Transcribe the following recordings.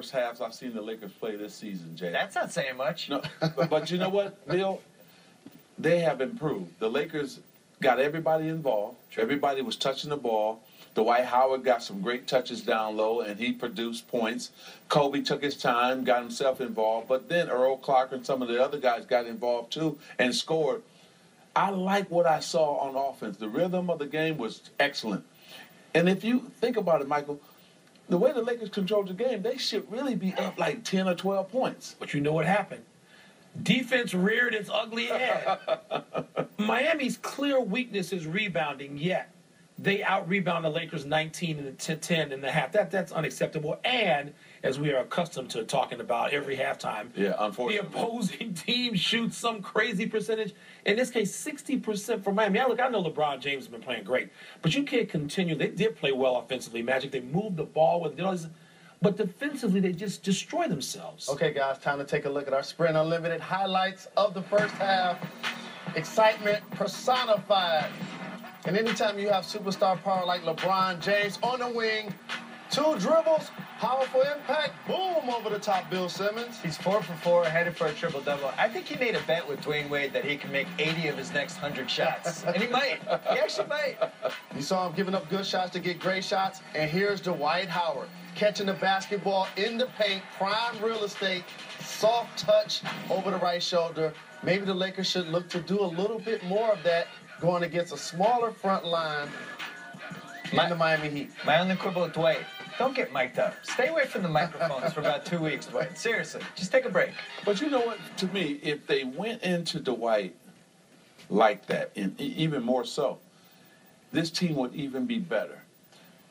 worst halves I've seen the Lakers play this season, Jay. That's not saying much. No, but you know what, Bill? They have improved. The Lakers got everybody involved. Everybody was touching the ball. Dwight Howard got some great touches down low, and he produced points. Kobe took his time, got himself involved. But then Earl Clark and some of the other guys got involved, too, and scored. I like what I saw on offense. The rhythm of the game was excellent. And if you think about it, Michael, the way the Lakers controlled the game, they should really be up like 10 or 12 points. But you know what happened? Defense reared its ugly head. Miami's clear weakness is rebounding, yet they out-rebound the Lakers 19-10 in the half. That's unacceptable. And, as we are accustomed to talking about every halftime, unfortunately, the opposing team shoots some crazy percentage. In this case, 60% for Miami. Look, I know LeBron James has been playing great, but you can't continue. They did play well offensively, Magic. They moved the ball with all this, but defensively, they just destroy themselves. Okay, guys, time to take a look at our Sprint Unlimited highlights of the first half. Excitement personified. And anytime you have superstar power like LeBron James on the wing, 2 dribbles, powerful impact, boom, over the top, Bill Simmons. He's 4 for 4, headed for a triple-double. I think he made a bet with Dwayne Wade that he can make 80 of his next 100 shots. And he might. He actually might. You saw him giving up good shots to get great shots. And here's Dwight Howard catching the basketball in the paint, prime real estate, soft touch over the right shoulder. Maybe the Lakers should look to do a little bit more of that going against a smaller front line in the Miami Heat. My only quibble with Dwight, don't get mic'd up. Stay away from the microphones for about 2 weeks, Dwight. Seriously, just take a break. But you know what? To me, if they went into Dwight like that, and even more so, this team would even be better.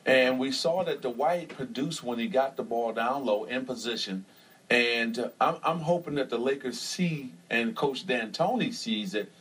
And we saw that Dwight produced when he got the ball down low in position. And I'm hoping that the Lakers see, and Coach D'Antoni sees it,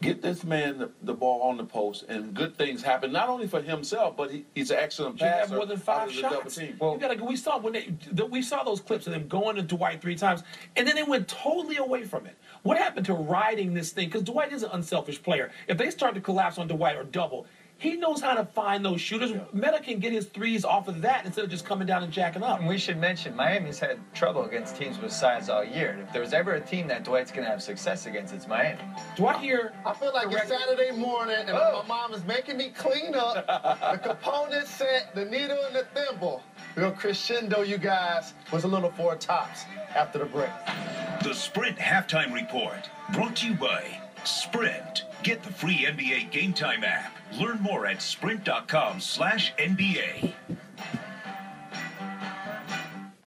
get this man the ball on the post, and good things happen. Not only for himself, but he's an excellent passer. Have more than 5 shots. Well, we saw we saw those clips of them going to Dwight 3 times, and then they went totally away from it. What happened to riding this thing? Because Dwight is an unselfish player. If they start to collapse on Dwight or double, he knows how to find those shooters. Yeah. Meta can get his threes off of that instead of just coming down and jacking up. And we should mention, Miami's had trouble against teams with size all year. And if there's ever a team that Dwight's going to have success against, it's Miami. Dwight here. I feel like it's Saturday morning and my mom is making me clean up the component set, the needle and the thimble. Real crescendo, you guys, was a little 4 tops after the break. The Sprint Halftime Report, brought to you by Sprint. Get the free NBA Game Time app. Learn more at sprint.com/NBA.